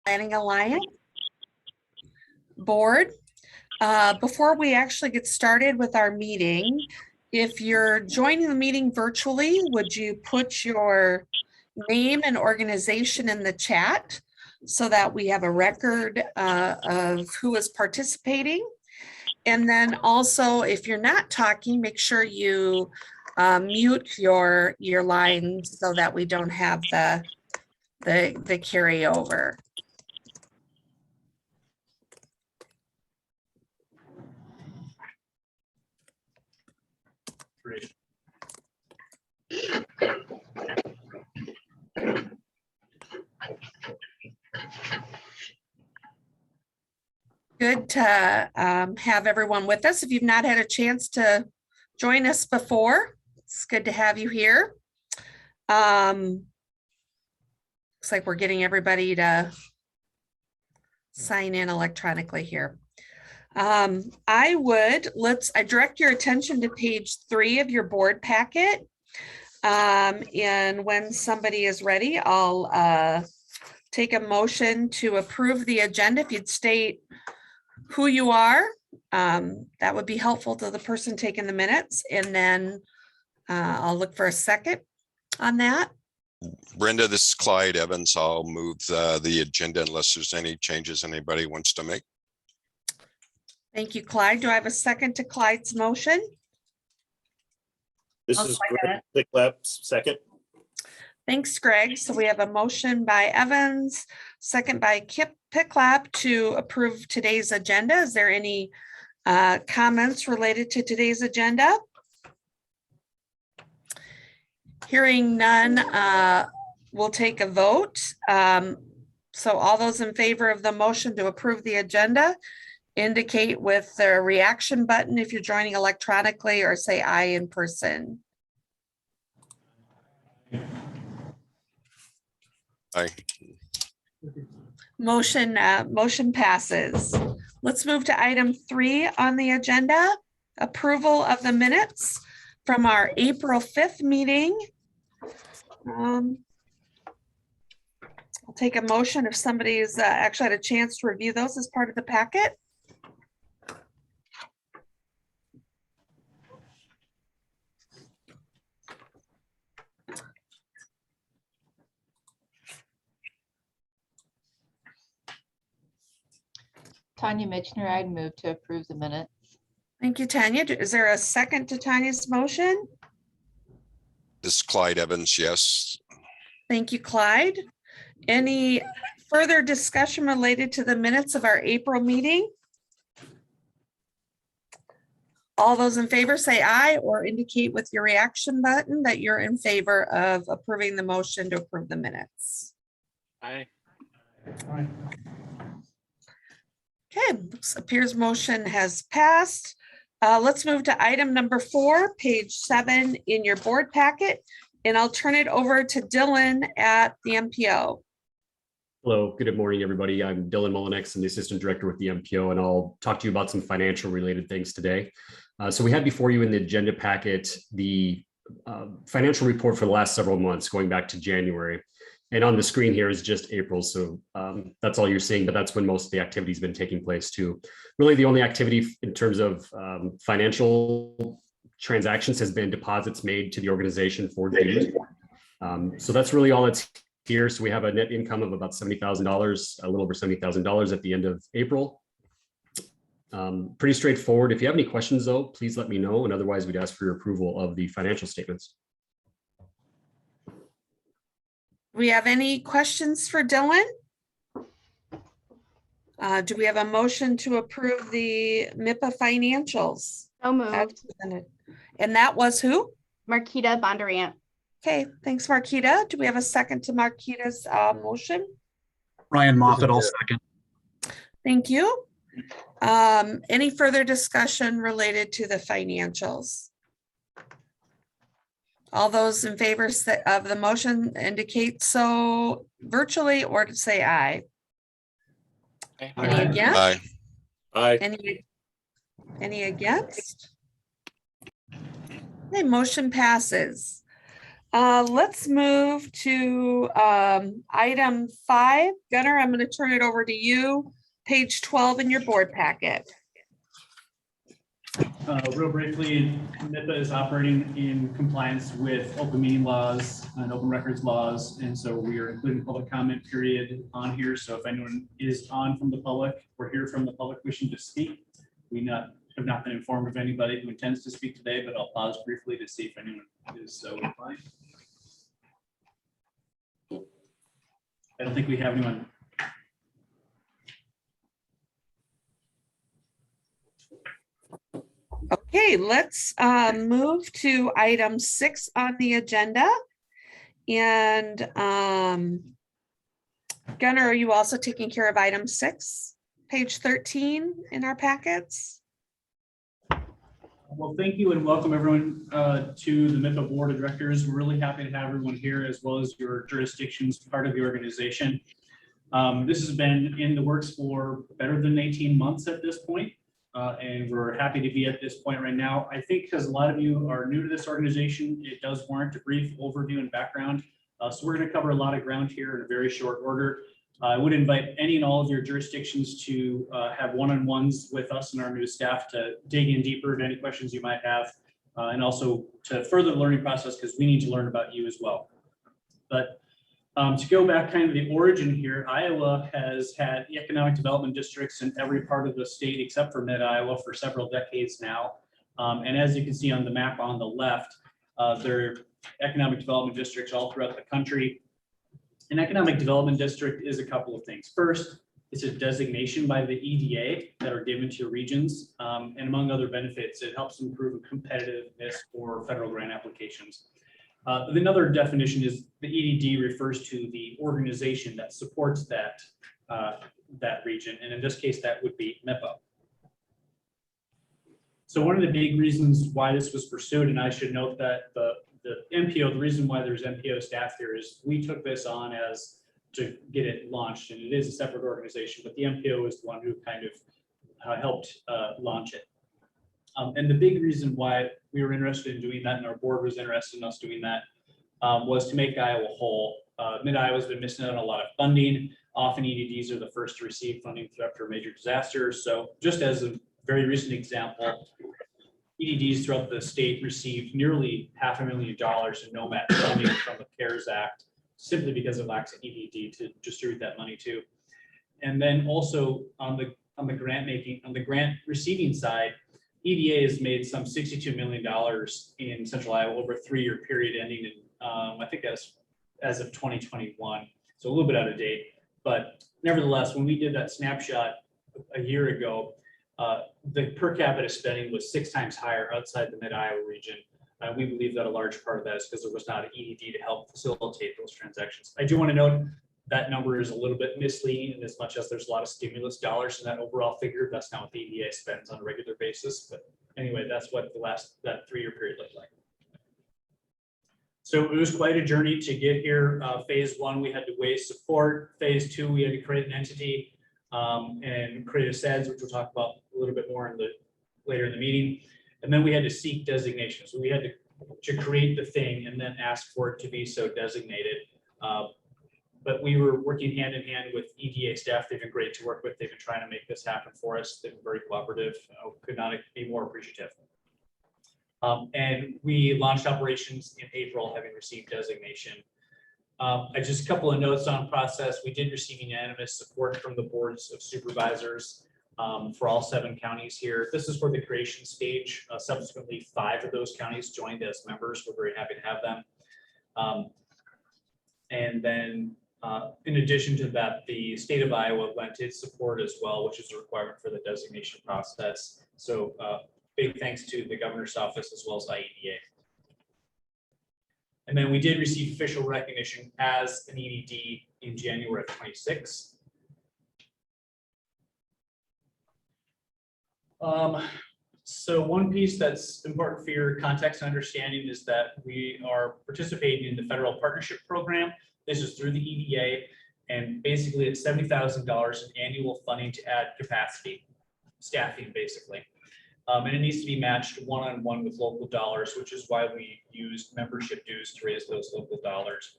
Planning Alliance Board. Before we actually get started with our meeting, if you're joining the meeting virtually, would you put your name and organization in the chat so that we have a record of who is participating? And then also, if you're not talking, make sure you mute your line so that we don't have the carryover. Great. Good to have everyone with us. If you've not had a chance to join us before, it's good to have you here. Looks like we're getting everybody to sign in electronically here. I direct your attention to page 3 of your board packet. And when somebody is ready, I'll take a motion to approve the agenda. If you'd state who you are, that would be helpful to the person taking the minutes. And then I'll look for a second on that. Brenda, this is Clyde Evans. I'll move the agenda unless there's any changes anybody wants to make. Thank you, Clyde. Do I have a second to Clyde's motion? This is Greg Picklap, second. Thanks, Greg. So we have a motion by Evans, second by Kip Picklap to approve today's agenda. Is there any comments related to today's agenda? Hearing none, we'll take a vote. So all those in favor of the motion to approve the agenda, indicate with the reaction button if you're joining electronically, or say aye in person. Aye. Motion passes. Let's move to item 3 on the agenda, approval of the minutes from our April 5th meeting. I'll take a motion if somebody's actually had a chance to review those as part of the packet. Tanya Mitchner, I'd move to approve the minutes. Thank you, Tanya. Is there a second to Tanya's motion? This is Clyde Evans, yes. Thank you, Clyde. Any further discussion related to the minutes of our April meeting? All those in favor say aye, or indicate with your reaction button that you're in favor of approving the motion to approve the minutes. Aye. Okay, appears motion has passed. Let's move to item number 4, page 7 in your board packet, and I'll turn it over to Dylan at the MPO. Hello, good morning, everybody. I'm Dylan Mullinex. I'm the Assistant Director with the MPO, and I'll talk to you about some financial related things today. So we had before you in the agenda packet the financial report for the last several months, going back to January. And on the screen here is just April, so that's all you're seeing, but that's when most of the activity has been taking place too. Really, the only activity in terms of financial transactions has been deposits made to the organization for dues. So that's really all that's here. So we have a net income of about $70,000, a little over $70,000 at the end of April. Pretty straightforward. If you have any questions though, please let me know, and otherwise we'd ask for your approval of the financial statements. We have any questions for Dylan? Do we have a motion to approve the MIPA financials? So moved. And that was who? Marquita Bondurant. Okay, thanks, Marquita. Do we have a second to Marquita's motion? Ryan Moffett, I'll second. Thank you. Any further discussion related to the financials? All those in favor of the motion indicate so virtually, or to say aye. Aye. Any against? Aye. Aye. Any against? Okay, motion passes. Let's move to item 5. Gunnar, I'm going to turn it over to you. Page 12 in your board packet. Real briefly, MIPA is operating in compliance with open meeting laws and open records laws. And so we are including public comment period on here. So if anyone is on from the public or hear from the public wishing to speak, we have not been informed of anybody who intends to speak today, but I'll pause briefly to see if anyone is so inclined. I don't think we have anyone. Okay, let's move to item 6 on the agenda. And Gunnar, are you also taking care of item 6, page 13 in our packets? Well, thank you and welcome everyone to the MIPA Board of Directors. We're really happy to have everyone here as well as your jurisdictions part of the organization. This has been in the works for better than 18 months at this point. And we're happy to be at this point right now. I think because a lot of you are new to this organization, it does warrant a brief overview and background. So we're going to cover a lot of ground here in a very short order. I would invite any and all of your jurisdictions to have one-on-ones with us and our new staff to dig in deeper to any questions you might have, and also to further the learning process because we need to learn about you as well. But to go back kind of the origin here, Iowa has had economic development districts in every part of the state except for mid-Iowa for several decades now. And as you can see on the map on the left, there are economic development districts all throughout the country. An economic development district is a couple of things. First, it's a designation by the EDA that are given to regions. And among other benefits, it helps improve competitiveness for federal grant applications. Another definition is the EDD refers to the organization that supports that, that region. And in this case, that would be MIPA. So one of the big reasons why this was pursued, and I should note that the MPO, the reason why there's MPO staff here is we took this on as to get it launched, and it is a separate organization, but the MPO is the one who kind of helped launch it. And the big reason why we were interested in doing that, and our board was interested in us doing that, was to make Iowa whole. Mid-Iowa has been missing out on a lot of funding. Often EDDs are the first to receive funding after a major disaster. So just as a very recent example, EDDs throughout the state received nearly $500,000 in NOMAD funding from the CARES Act, simply because it lacks an EDD to distribute that money to. And then also on the grant receiving side, EDA has made some $62 million in Central Iowa over a 3-year period ending in, I think as of 2021. So a little bit out of date, but nevertheless, when we did that snapshot a year ago, the per capita spending was 6 times higher outside the mid-Iowa region. We believe that a large part of that is because there was not an EDD to help facilitate those transactions. I do want to note that number is a little bit misleading in as much as there's a lot of stimulus dollars in that overall figure. That's not what the EDA spends on a regular basis. But anyway, that's what that 3-year period looked like. So it was quite a journey to get here. Phase 1, we had to raise support. Phase 2, we had to create an entity and create a SEDS, which we'll talk about a little bit more later in the meeting. And then we had to seek designation. So we had to create the thing and then ask for it to be so designated. But we were working hand in hand with EDA staff. They've been great to work with. They've been trying to make this happen for us. They've been very cooperative. Could not be more appreciative. And we launched operations in April, having received designation. Just a couple of notes on process. We did receive unanimous support from the boards of supervisors for all 7 counties here. This is for the creation stage. Subsequently, 5 of those counties joined as members. We're very happy to have them. And then in addition to that, the state of Iowa lent its support as well, which is a requirement for the designation process. So big thanks to the governor's office as well as IEDA. And then we did receive official recognition as an EDD in January of 26. So one piece that's important for your context and understanding is that we are participating in the federal partnership program. This is through the EDA, and basically it's $70,000 in annual funding to add capacity, staffing basically. And it needs to be matched one-on-one with local dollars, which is why we used membership dues to raise those local dollars.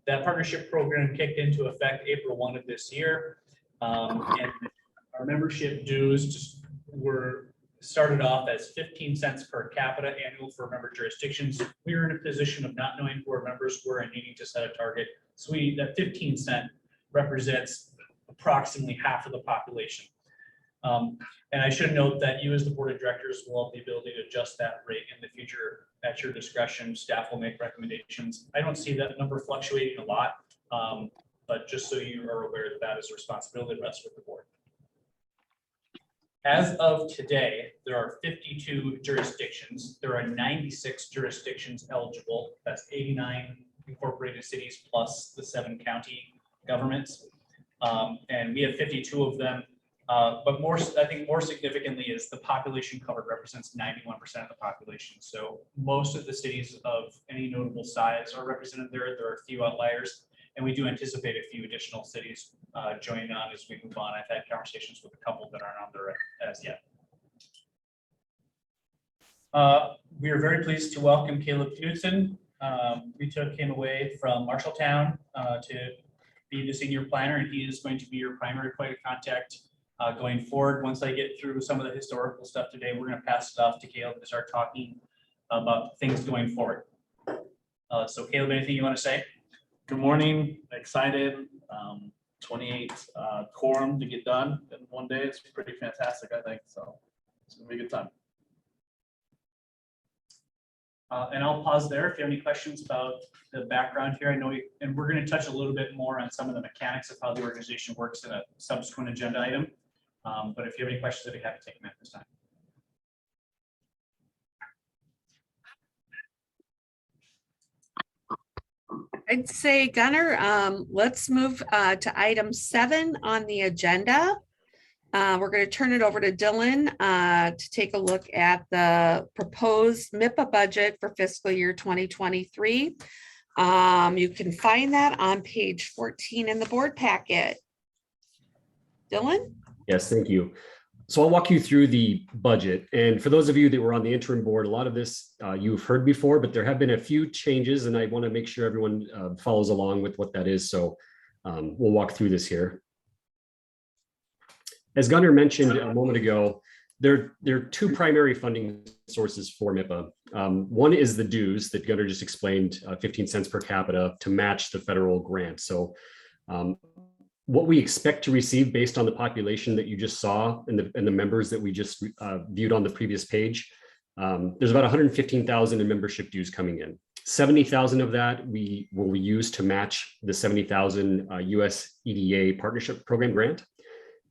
That partnership program kicked into effect April 1 of this year. And our membership dues just were started off as 15 cents per capita annual for member jurisdictions. We were in a position of not knowing who our members were and needing to set a target. So that 15 cent represents approximately half of the population. And I should note that you as the board of directors will have the ability to adjust that rate in the future at your discretion. Staff will make recommendations. I don't see that number fluctuating a lot, but just so you are aware that that is a responsibility that rests with the board. As of today, there are 52 jurisdictions. There are 96 jurisdictions eligible. That's 89 incorporated cities plus the 7 county governments. And we have 52 of them. But I think more significantly is the population covered represents 91% of the population. So most of the cities of any notable size are represented there. There are a few outliers, and we do anticipate a few additional cities joining on as we move on. I've had conversations with a couple that aren't on there as yet. We are very pleased to welcome Caleb Knudsen. We took him away from Marshalltown to be the senior planner, and he is going to be your primary point of contact going forward. Once I get through some of the historical stuff today, we're going to pass it off to Caleb to start talking about things going forward. So Caleb, anything you want to say? Good morning, excited. 28 quorum to get done in one day. It's pretty fantastic, I think. So it's gonna be a good time. And I'll pause there if you have any questions about the background here. I know, and we're going to touch a little bit more on some of the mechanics of how the organization works in a subsequent agenda item. But if you have any questions, I'd be happy to take them at this time. I'd say, Gunnar, let's move to item 7 on the agenda. We're going to turn it over to Dylan to take a look at the proposed MIPA budget for fiscal year 2023. You can find that on page 14 in the board packet. Dylan? Yes, thank you. So I'll walk you through the budget. And for those of you that were on the interim board, a lot of this you've heard before, but there have been a few changes, and I want to make sure everyone follows along with what that is. So we'll walk through this here. As Gunnar mentioned a moment ago, there are 2 primary funding sources for MIPA. One is the dues that Gunnar just explained, 15 cents per capita to match the federal grant. So what we expect to receive based on the population that you just saw and the members that we just viewed on the previous page, there's about 115,000 in membership dues coming in. 70,000 of that we will use to match the 70,000 US EDA partnership program grant.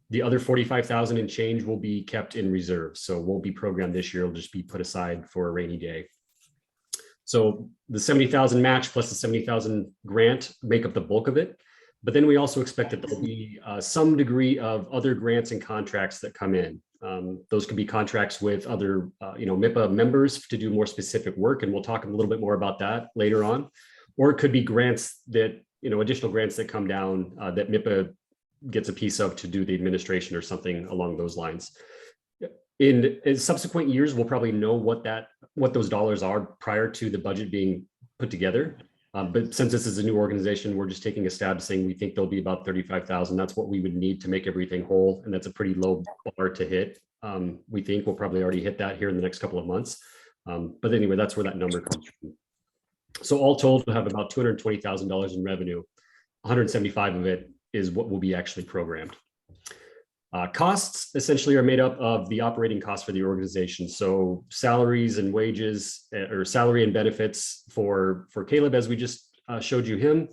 The other 45,000 and change will be kept in reserve. So won't be programmed this year. It'll just be put aside for a rainy day. So the 70,000 match plus the 70,000 grant make up the bulk of it. But then we also expect that there'll be some degree of other grants and contracts that come in. Those could be contracts with other, MIPA members to do more specific work. And we'll talk a little bit more about that later on. Or it could be grants that, additional grants that come down that MIPA gets a piece of to do the administration or something along those lines. In subsequent years, we'll probably know what those dollars are prior to the budget being put together. But since this is a new organization, we're just taking a stab saying we think there'll be about 35,000. That's what we would need to make everything whole. And that's a pretty low bar to hit. We think we'll probably already hit that here in the next couple of months. But anyway, that's where that number comes from. So all told, we'll have about $220,000 in revenue. 175 of it is what will be actually programmed. Costs essentially are made up of the operating costs for the organization. So salaries and wages, or salary and benefits for Caleb, as we just showed you him,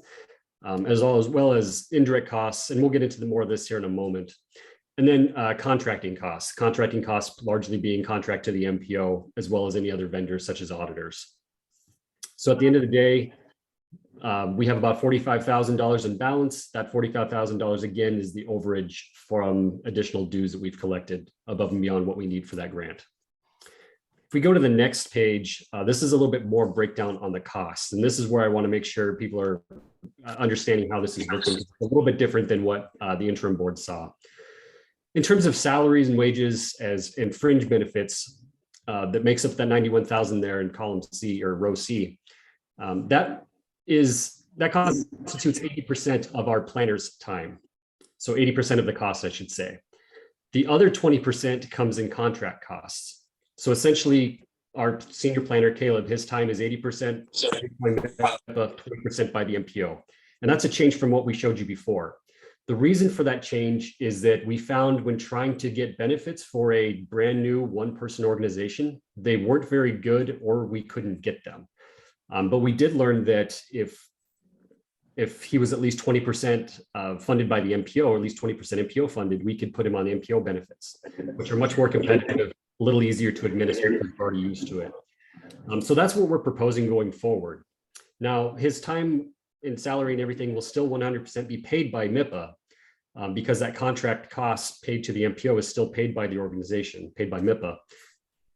as well as indirect costs. And we'll get into more of this here in a moment. And then contracting costs largely being contract to the MPO, as well as any other vendors such as auditors. So at the end of the day, we have about $45,000 in balance. That $45,000 again is the overage from additional dues that we've collected above and beyond what we need for that grant. If we go to the next page, this is a little bit more breakdown on the costs. And this is where I want to make sure people are understanding how this is working. It's a little bit different than what the interim board saw. In terms of salaries and wages and fringe benefits, that makes up that 91,000 there in column C or row C. That constitutes 80% of our planner's time. So 80% of the cost, I should say. The other 20% comes in contract costs. So essentially, our senior planner, Caleb, his time is 80%, 20% by the MPO. And that's a change from what we showed you before. The reason for that change is that we found when trying to get benefits for a brand new one-person organization, they weren't very good or we couldn't get them. But we did learn that if he was at least 20% funded by the MPO, or at least 20% MPO funded, we could put him on the MPO benefits, which are much more competitive, a little easier to administer if we're already used to it. So that's what we're proposing going forward. Now, his time in salary and everything will still 100% be paid by MIPA because that contract cost paid to the MPO is still paid by the organization, paid by MIPA.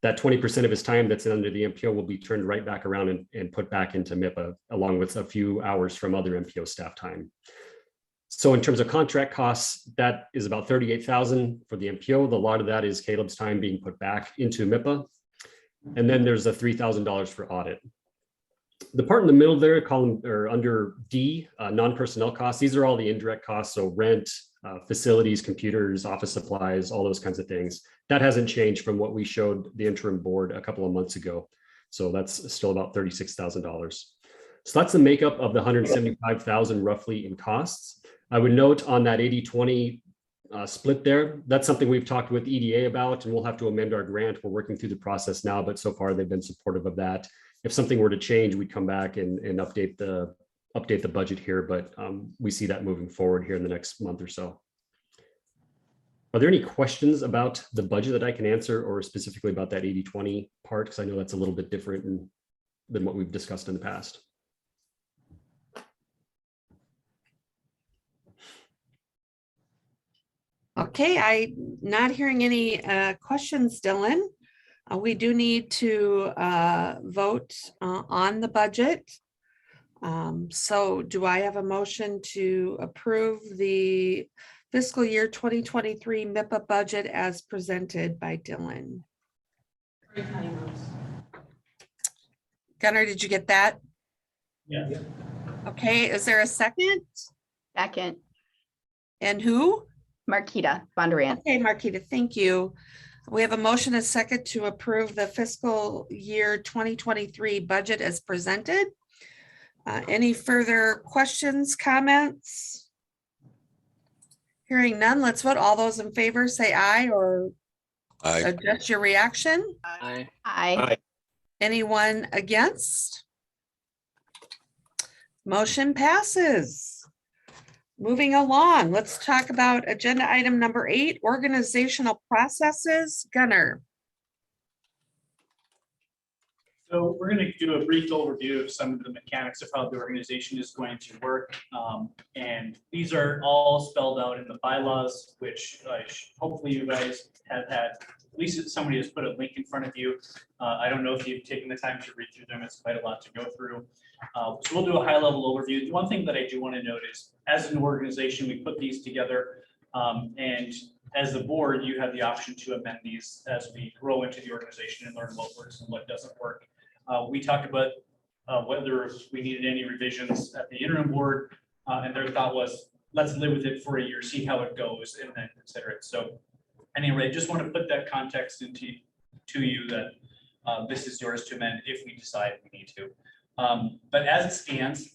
That 20% of his time that's under the MPO will be turned right back around and put back into MIPA, along with a few hours from other MPO staff time. So in terms of contract costs, that is about 38,000 for the MPO. A lot of that is Caleb's time being put back into MIPA. And then there's a $3,000 for audit. The part in the middle there, column or under D, non-personnel costs, these are all the indirect costs. So rent, facilities, computers, office supplies, all those kinds of things. That hasn't changed from what we showed the interim board a couple of months ago. So that's still about $36,000. So that's the makeup of the 175,000 roughly in costs. I would note on that 80-20 split there, that's something we've talked with EDA about, and we'll have to amend our grant. We're working through the process now, but so far they've been supportive of that. If something were to change, we'd come back and update the budget here, but we see that moving forward here in the next month or so. Are there any questions about the budget that I can answer, or specifically about that 80-20 part? Because I know that's a little bit different than what we've discussed in the past. Okay, I'm not hearing any questions, Dylan. We do need to vote on the budget. So do I have a motion to approve the fiscal year 2023 MIPA budget as presented by Dylan? Gunnar, did you get that? Yeah. Okay, is there a second? Second, And who? Marquita Bondurant. Okay, Marquita, thank you. We have a motion and second to approve the fiscal year 2023 budget as presented. Any further questions, comments? Hearing none, let's vote. All those in favor say aye or adjust your reaction. Aye. Aye. Anyone against? Motion passes. Moving along, let's talk about agenda item number 8, organizational processes. Gunnar. So we're going to do a brief overview of some of the mechanics of how the organization is going to work. And these are all spelled out in the bylaws, which hopefully you guys have had, at least somebody has put a link in front of you. I don't know if you've taken the time to read through them. It's quite a lot to go through. So we'll do a high level overview. One thing that I do want to note is, as an organization, we put these together, and as the board, you have the option to amend these as we grow into the organization and learn what works and what doesn't work. We talked about whether we needed any revisions at the interim board, and their thought was, let's live with it for a year, see how it goes, and then consider it. So anyway, just want to put that context into you that this is yours to amend if we decide we need to. But as it stands,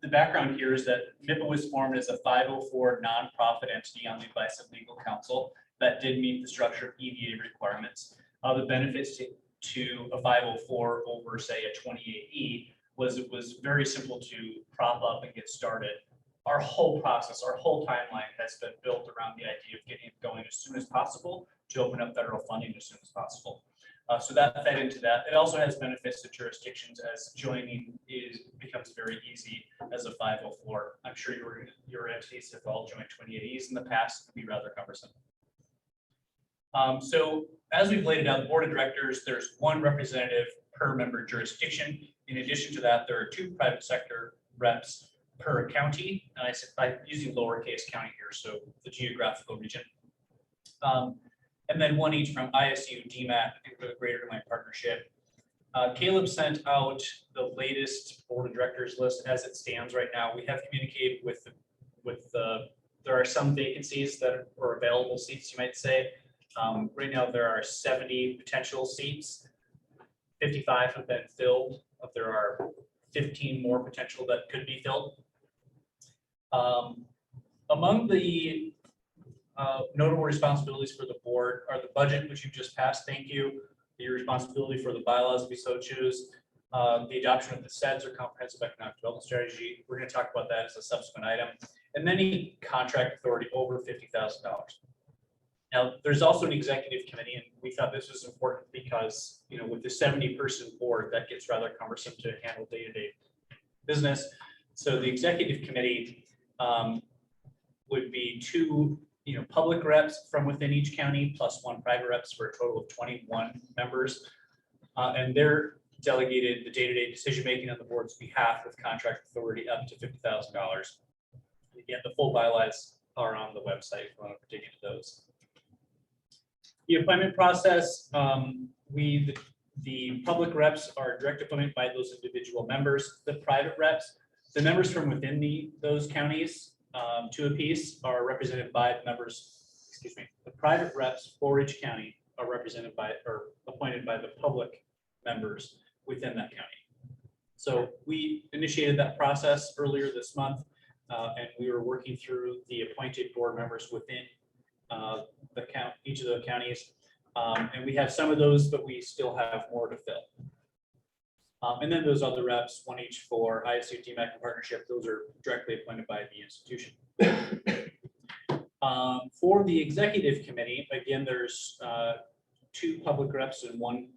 the background here is that MIPA was formed as a 504 nonprofit entity on the advice of legal counsel that did meet the structure of EDA requirements. The benefits to a 504 over, say, a 28E was it was very simple to prop up and get started. Our whole process, our whole timeline has been built around the idea of getting it going as soon as possible to open up federal funding as soon as possible. So that fed into that. It also has benefits to jurisdictions as joining becomes very easy as a 504. I'm sure your entities have all joined 28Es in the past. It can be rather cumbersome. So as we've laid it out, the board of directors, there's one representative per member jurisdiction. In addition to that, there are 2 private sector reps per county. And I'm using lowercase county here, so the geographical region. and then one each from ISU, DMAT, and the Greater Des Moines Partnership. Caleb sent out the latest board of directors list as it stands right now. We have communicated there are some vacancies that are available seats, you might say. Right now, there are 70 potential seats. 55 have been filled, but there are 15 more potential that could be filled. Among the notable responsibilities for the board are the budget, which you just passed, thank you. The responsibility for the bylaws, if we so choose. The adoption of the SEDS, or Comprehensive Economic Development Strategy. We're going to talk about that as a subsequent item. And then any contract authority over $50,000. Now, there's also an executive committee, and we thought this was important because, you know, with the 70-person board, that gets rather cumbersome to handle day-to-day business. So the executive committee would be 2, public reps from within each county plus 1 private reps for a total of 21 members. And they're delegated the day-to-day decision-making on the board's behalf with contract authority up to $50,000. Again, the full bylaws are on the website if you want to dig into those. The appointment process, the public reps are direct appointment by those individual members. The private reps, the members from within those counties, 2 apiece, are represented by the members, the private reps for each county are represented by or appointed by the public members within that county. So we initiated that process earlier this month, and we were working through the appointed board members within each of the counties. And we have some of those, but we still have more to fill. And then those other reps, 1 each for ISU, DMAC, and Partnership, those are directly appointed by the institution. For the executive committee, again, there's 2 public reps and 1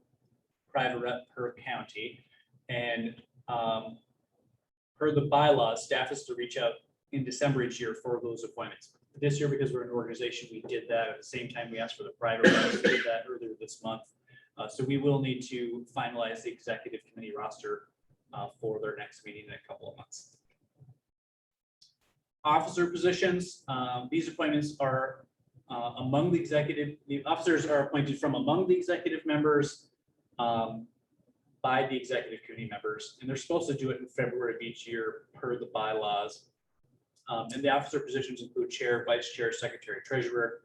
private rep per county. And per the bylaws, staff is to reach out in December each year for those appointments. This year, because we're an organization, we did that at the same time we asked for the private reps. We did that earlier this month. So we will need to finalize the executive committee roster for their next meeting in a couple of months. Officer positions, these appointments are among the executive, the officers are appointed from among the executive members by the executive committee members, and they're supposed to do it in February of each year per the bylaws. And the officer positions include chair, vice chair, secretary, treasurer.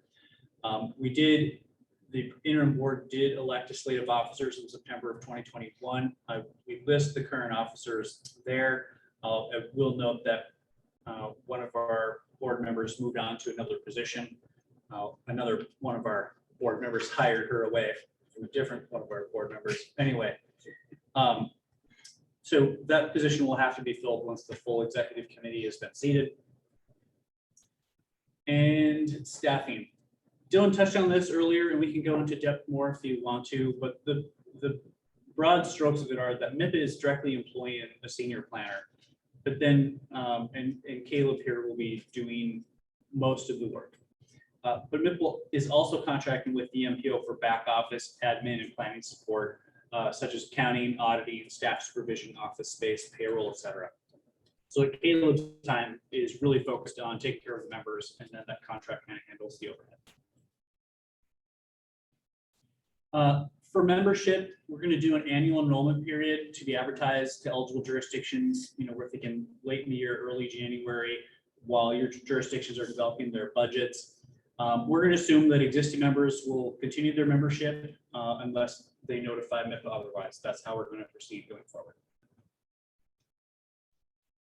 The interim board did elect a slate of officers in September of 2021. We list the current officers there. I will note that one of our board members moved on to another position. Another one of our board members hired her away from a different one of our board members. Anyway, so that position will have to be filled once the full executive committee has been seated. And staffing. Dylan touched on this earlier, and we can go into depth more if you want to, but the broad strokes of it are that MIPA is directly employing a senior planner, but then, and Caleb here will be doing most of the work. But MIPA is also contracting with the MPO for back office, admin, and planning support, such as accounting, auditing, staff supervision, office space, payroll, etc. So Caleb's time is really focused on taking care of the members, and then that contract kind of handles the overhead. For membership, we're going to do an annual enrollment period to be advertised to eligible jurisdictions. We're thinking late in the year, early January, while your jurisdictions are developing their budgets. We're going to assume that existing members will continue their membership unless they notify MIPA otherwise. That's how we're going to proceed going forward.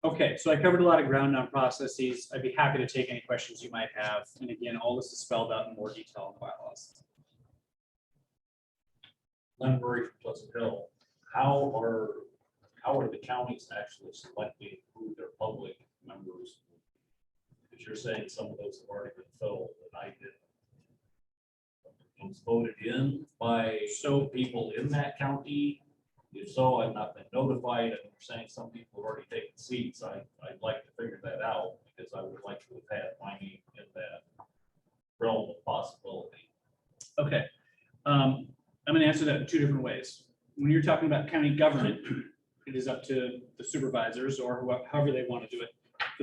Okay, so I covered a lot of ground on processes. I'd be happy to take any questions you might have. And again, all this is spelled out in more detail in the bylaws. Len Murray from Pleasant Hill. How are the counties actually selecting who their public members? Because you're saying some of those have already been filled, and I did. Was voted in by people in that county. If so, I've not been notified, and you're saying some people have already taken seats. I'd like to figure that out because I would like to have had my name in that realm of possibility. Okay. I'm going to answer that in 2 different ways. When you're talking about county government, it is up to the supervisors or however they want to do it.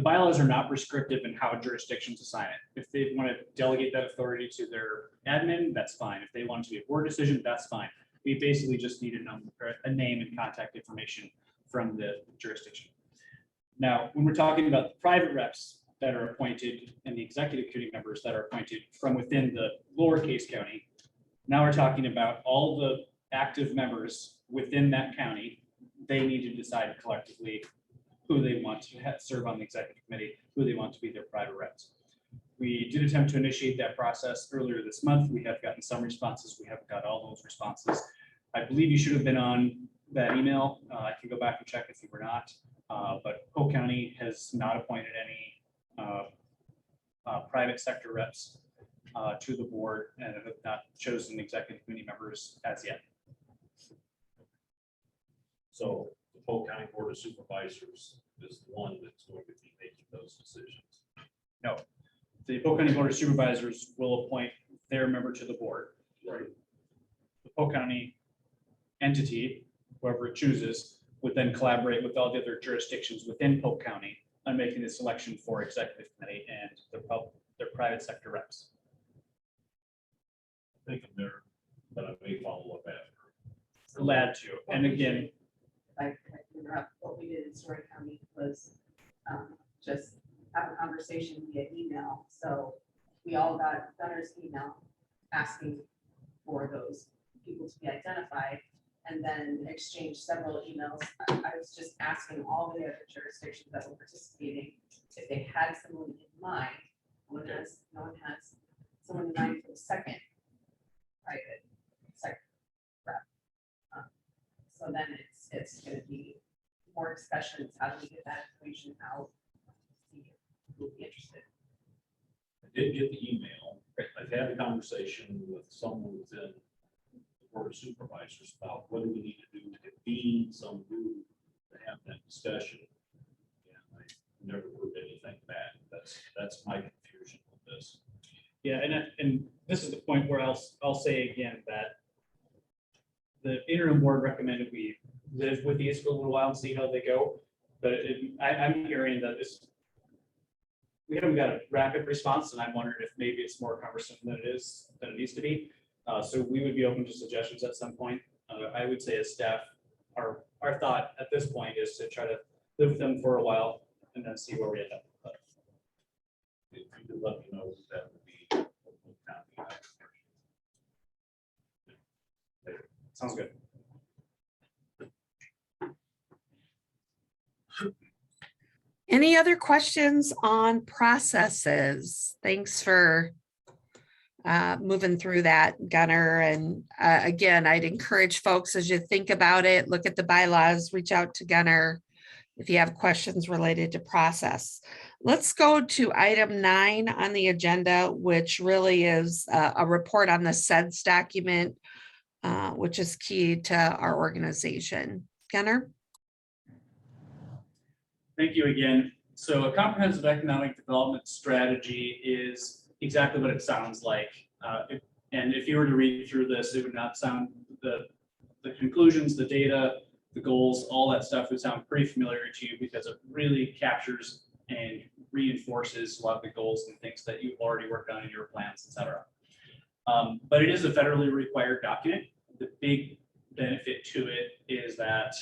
the bylaws are not prescriptive in how jurisdictions assign it. If they want to delegate that authority to their admin, that's fine. If they want it to be a board decision, that's fine. We basically just need a number, a name and contact information from the jurisdiction. Now, when we're talking about the private reps that are appointed and the executive committee members that are appointed from within the lowercase county, now we're talking about all the active members within that county. They need to decide collectively who they want to serve on the executive committee, who they want to be their private reps. We did attempt to initiate that process earlier this month. We have gotten some responses. We haven't got all those responses. I believe you should have been on that email. I can go back and check if you were not, but Polk County has not appointed any private sector reps to the board and have not chosen executive committee members as yet. So the Polk County Board of Supervisors is the one that's going to be making those decisions. No, the Polk County Board of Supervisors will appoint their member to the board. Right. The Polk County entity, whoever it chooses, would then collaborate with all the other jurisdictions within Polk County on making the selection for executive committee and their private sector reps. I think I'm there, but I may follow up after. Glad to. And again, I interrupt, what we did in Story County was just have a conversation via email. So we all got Gunner's email asking for those people to be identified, and then exchanged several emails. I was just asking all the other jurisdictions that were participating if they had someone in mind. No one has someone in mind for the second private sector rep. So then it's going to be more discussions. How do we get that information out? Who would be interested? I did get the email. I've had a conversation with someone within the Board of Supervisors about what do we need to do to convene some group to have that discussion. And I never heard anything back. That's my confusion with this. yeah, and this is the point where I'll say again that the interim board recommended we live with these for a little while and see how they go. But I'm hearing that we haven't got a rapid response, and I'm wondering if maybe it's more cumbersome than it needs to be. So we would be open to suggestions at some point. I would say as staff, our thought at this point is to try to live with them for a while and then see where we end up. But If you could let me know, that would be. sounds good. Any other questions on processes? Thanks for moving through that, Gunner. And again, I'd encourage folks as you think about it, look at the bylaws, reach out to Gunner if you have questions related to process. Let's go to item 9 on the agenda, which really is a report on the SEDS document, which is key to our organization. Gunner? Thank you again. So a comprehensive economic development strategy is exactly what it sounds like. And if you were to read through this, it would not sound, the conclusions, the data, the goals, all that stuff would sound pretty familiar to you because it really captures and reinforces a lot of the goals and things that you've already worked on in your plans, et cetera. But it is a federally required document. The big benefit to it is that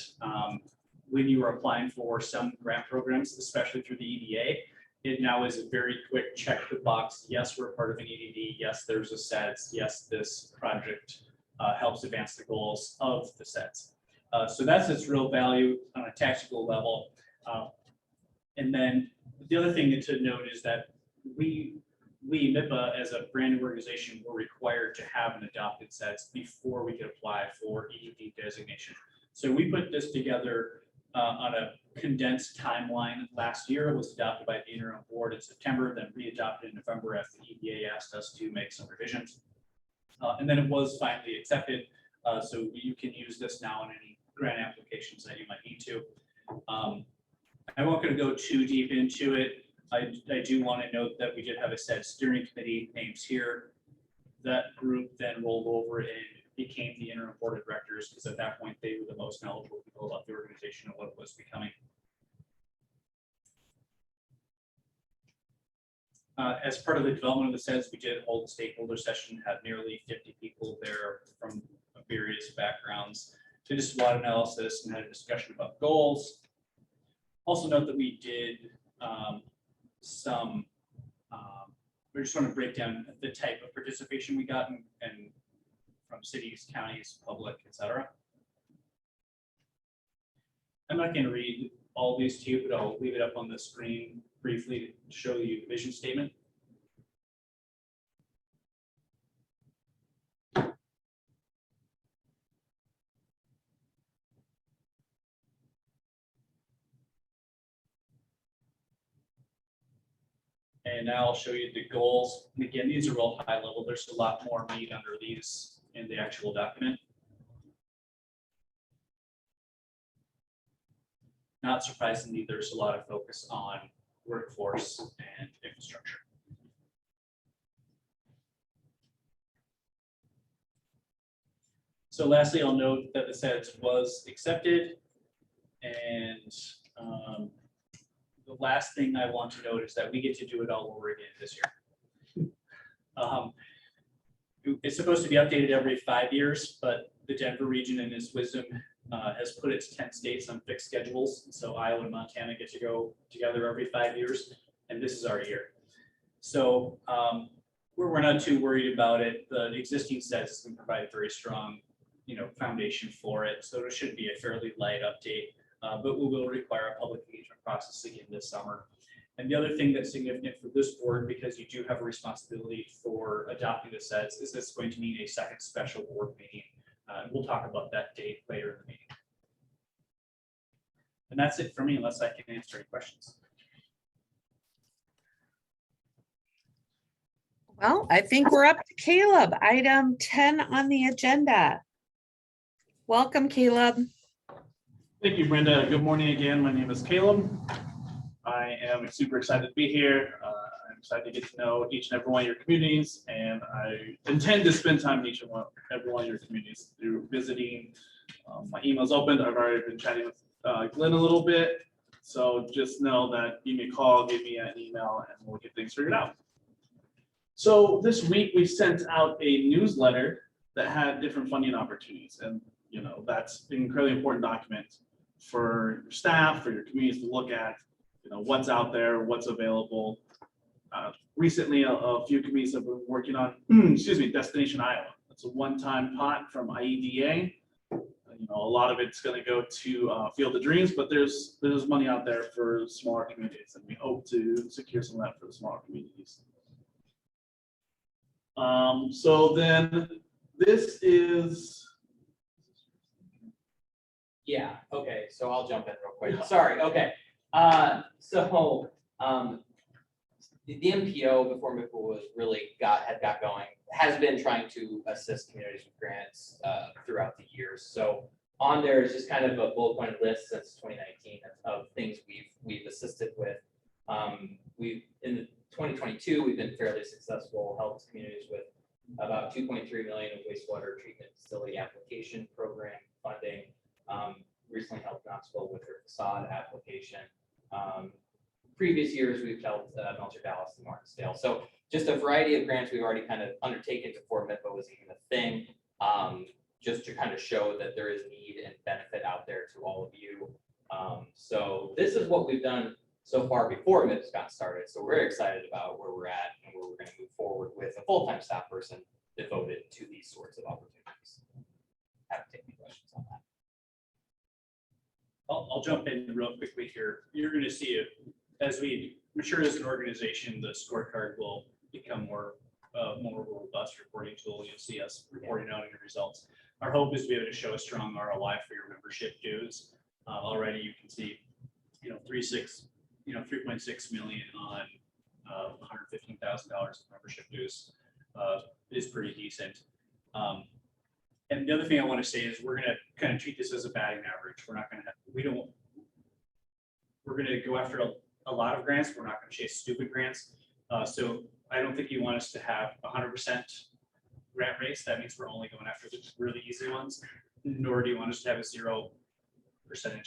when you are applying for some grant programs, especially through the EDA, it now is a very quick check the box. Yes, we're part of an EDD. Yes, there's a SEDS. Yes, this project helps advance the goals of the SEDS. So that's its real value on a tactical level. And then the other thing to note is that we MIPA as a brand new organization were required to have an adopted SEDS before we could apply for EDD designation. So we put this together on a condensed timeline. Last year, it was adopted by the interim board in September, then re-adopted in November after the EDA asked us to make some revisions. And then it was finally accepted. So you can use this now in any grant applications that you might need to. I won't going to go too deep into it. I do want to note that we did have a SED steering committee names here. That group then rolled over and became the interim board of directors because at that point they were the most knowledgeable people about the organization and what it was becoming. As part of the development of the sets, we did hold a stakeholder session, had nearly 50 people there from various backgrounds to do SWOT analysis and had a discussion about goals. Also note that we did we just want to break down the type of participation we got and from cities, counties, public, etc. I'm not going to read all these to you, but I'll leave it up on the screen briefly to show you the vision statement. And now I'll show you the goals. And again, these are all high level. There's a lot more meat under these in the actual document. Not surprisingly, there's a lot of focus on workforce and infrastructure. So lastly, I'll note that the SEDS was accepted. And the last thing I want to note is that we get to do it all over again this year. It's supposed to be updated every 5 years, but the Denver region in its wisdom has put its 10 states on fixed schedules. So Iowa and Montana get to go together every 5 years, and this is our year. So we're not too worried about it. The existing sets can provide a very strong, foundation for it. So it should be a fairly light update, but we will require a public engagement process again this summer. And the other thing that's significant for this board, because you do have a responsibility for adopting the sets, is this going to need a second special board meeting. We'll talk about that date later in the meeting. And that's it for me, unless I can answer any questions. Well, I think we're up to Caleb, item 10 on the agenda. Welcome, Caleb. Thank you, Brenda. Good morning again. My name is Caleb. I am super excited to be here. I'm excited to get to know each and every one of your communities, and I intend to spend time in each and every one of your communities through visiting. My email's open. I've already been chatting with Glenn a little bit, so just know that give me a call, give me an email, and we'll get things figured out. So this week we sent out a newsletter that had different funding opportunities, and that's an incredibly important document for your staff, for your communities to look at. What's out there, what's available. Recently, a few communities have been working on, Destination Iowa. It's a one-time pot from IEDA. A lot of it's going to go to Field of Dreams, but there's money out there for smaller communities, and we hope to secure some of that for the smaller communities. So then this is. Yeah, okay, so I'll jump in real quick. Sorry, okay. The MPO before MIPA was really had got going, has been trying to assist communities with grants throughout the years. So on there is just kind of a bullet point list since 2019 of things we've assisted with. In 2022, we've been fairly successful, helped communities with about 2.3 million of wastewater treatment facility application program funding. Recently helped Knoxville with their facade application. Previous years, we've helped Melcher, Dallas, and Martinsdale. So just a variety of grants we've already kind of undertaken before MIPA was even a thing, just to kind of show that there is need and benefit out there to all of you. So this is what we've done so far before MIPA's got started. So we're excited about where we're at and where we're going to move forward with a full-time staff person devoted to these sorts of opportunities. Have to take any questions on that. I'll jump in real quickly here. You're going to see it as we mature as an organization, the scorecard will become more robust reporting tool. You'll see us reporting out on your results. Our hope is to be able to show a strong ROI for your membership dues. Already you can see, 3.6 million on $115,000 of membership dues is pretty decent. And the other thing I want to say is we're going to kind of treat this as a batting average. We're not going to we're going to go after a lot of grants. We're not going to chase stupid grants. So I don't think you want us to have 100% grant rates. That means we're only going after the really easy ones. Nor do you want us to have a 0%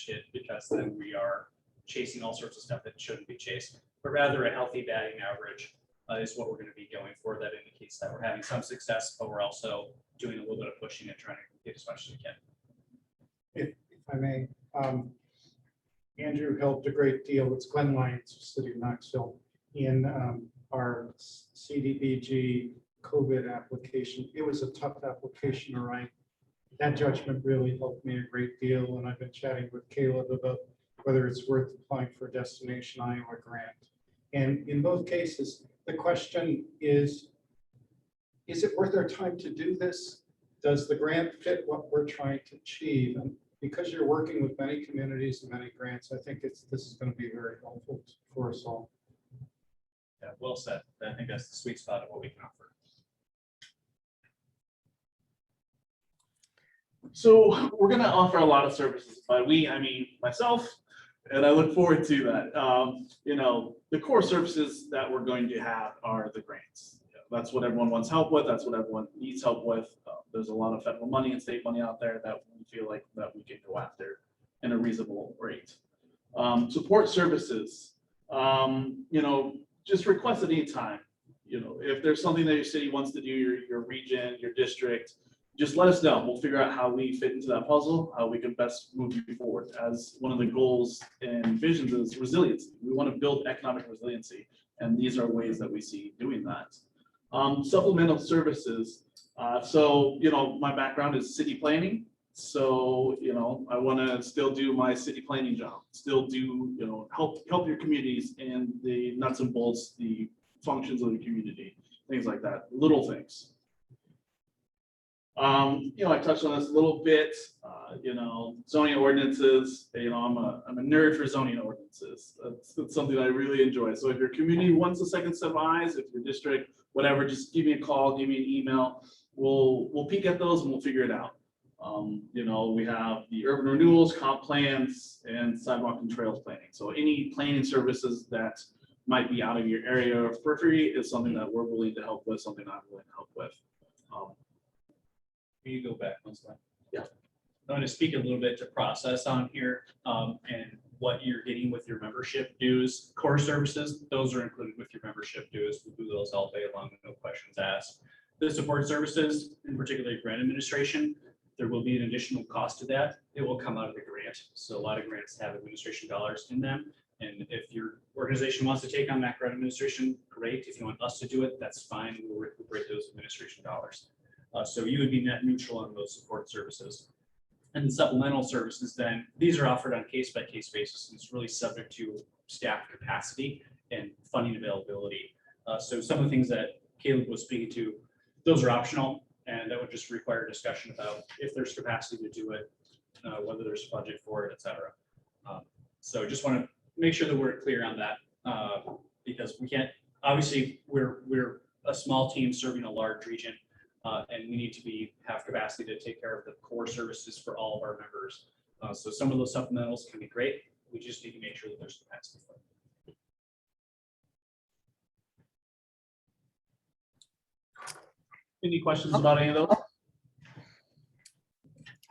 hit, because then we are chasing all sorts of stuff that shouldn't be chased, but rather a healthy batting average is what we're going to be going for. That indicates that we're having some success, but we're also doing a little bit of pushing and trying to get as much as we can. If I may, Andrew helped a great deal. It's Glenn Lyons, City of Knoxville, in our CDBG COVID application. It was a tough application to write. That judgment really helped me a great deal, and I've been chatting with Caleb about whether it's worth applying for a Destination Iowa grant. And in both cases, the question is it worth our time to do this? Does the grant fit what we're trying to achieve? And because you're working with many communities and many grants, I think this is going to be very helpful for us all. Yeah, well said. I think that's the sweet spot of what we can offer. So we're going to offer a lot of services, but I mean myself, and I look forward to that. You know, the core services that we're going to have are the grants. That's what everyone wants help with. That's what everyone needs help with. There's a lot of federal money and state money out there that we feel like that we can go after in a reasonable rate. Support services, you know, just request at any time. You know, if there's something that your city wants to do, your region, your district, just let us know. We'll figure out how we fit into that puzzle, how we can best move you forward. As one of the goals and visions is resiliency. We want to build economic resiliency, and these are ways that we see doing that. Supplemental services. So, you know, my background is city planning. So, you know, I want to still do my city planning job, still do, you know, help your communities in the nuts and bolts, the functions of the community, things like that, little things. You know, I touched on this a little bit, you know, zoning ordinances, you know, I'm a nerd for zoning ordinances. That's something I really enjoy. So if your community wants a second set of eyes, if your district, whatever, just give me a call, give me an email. We'll peek at those and we'll figure it out. You know, we have the urban renewals, comp plans, and sidewalk and trails planning. So any planning services that might be out of your area or periphery is something that we're willing to help with, something I'm willing to help with. Can you go back one slide? Yeah. I'm going to speak a little bit to process on here and what you're getting with your membership dues. Core services, those are included with your membership dues. We do those all day long, no questions asked. The support services, in particular grant administration, there will be an additional cost to that. It will come out of the grant. So a lot of grants have administration dollars in them. And if your organization wants to take on that grant administration, great. If you want us to do it, that's fine. We'll recuperate those administration dollars. So you would be net neutral on those support services. And the supplemental services, then these are offered on case-by-case basis. And it's really subject to staff capacity and funding availability. So some of the things that Caleb was speaking to, those are optional, and that would just require discussion about if there's capacity to do it, whether there's budget for it, et cetera. So just want to make sure that we're clear on that because we can't, obviously we're a small team serving a large region. And we need to have capacity to take care of the core services for all of our members. So some of those supplementals can be great. We just need to make sure that there's capacity for them. Any questions about any of those?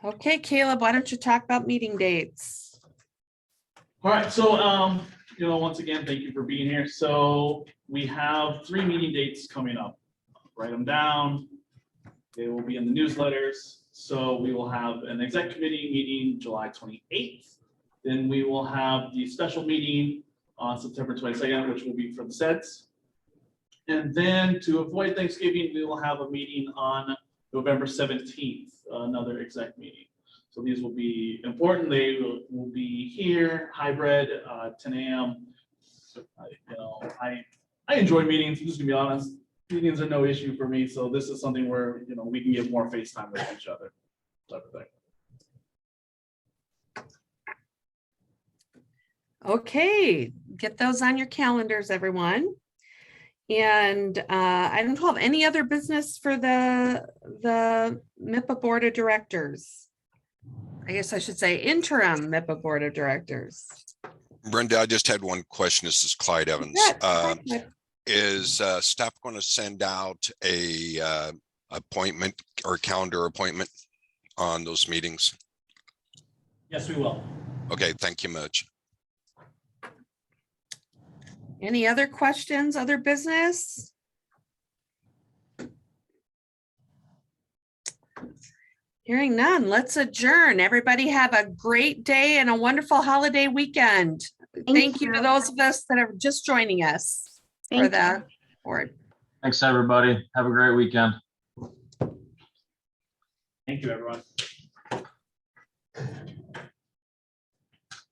Okay, Caleb, why don't you talk about meeting dates? All right, so, you know, once again, thank you for being here. So we have 3 meeting dates coming up. Write them down. They will be in the newsletters. So we will have an exec committee meeting July 28th. Then we will have the special meeting on September 22nd, which will be for the sets. And then to avoid Thanksgiving, we will have a meeting on November 17th, another exec meeting. So these will be important. They will be here, hybrid, 10 a.m. You know, I enjoy meetings. I'm just gonna be honest. Meetings are no issue for me. So this is something where, you know, we can get more FaceTime with each other, type of thing. Okay, get those on your calendars, everyone. And item 12, any other business for the MIPA Board of Directors? I guess I should say interim MIPA Board of Directors. Brenda, I just had one question. This is Clyde Evans. Yeah, Is staff going to send out a appointment or calendar appointment on those meetings? Yes, we will. Okay, thank you much. Any other questions, other business? Hearing none, let's adjourn. Everybody have a great day and a wonderful holiday weekend. Thank you to those of us that are just joining us for Thank the board. Thanks, everybody. Have a great weekend. Thank you, everyone.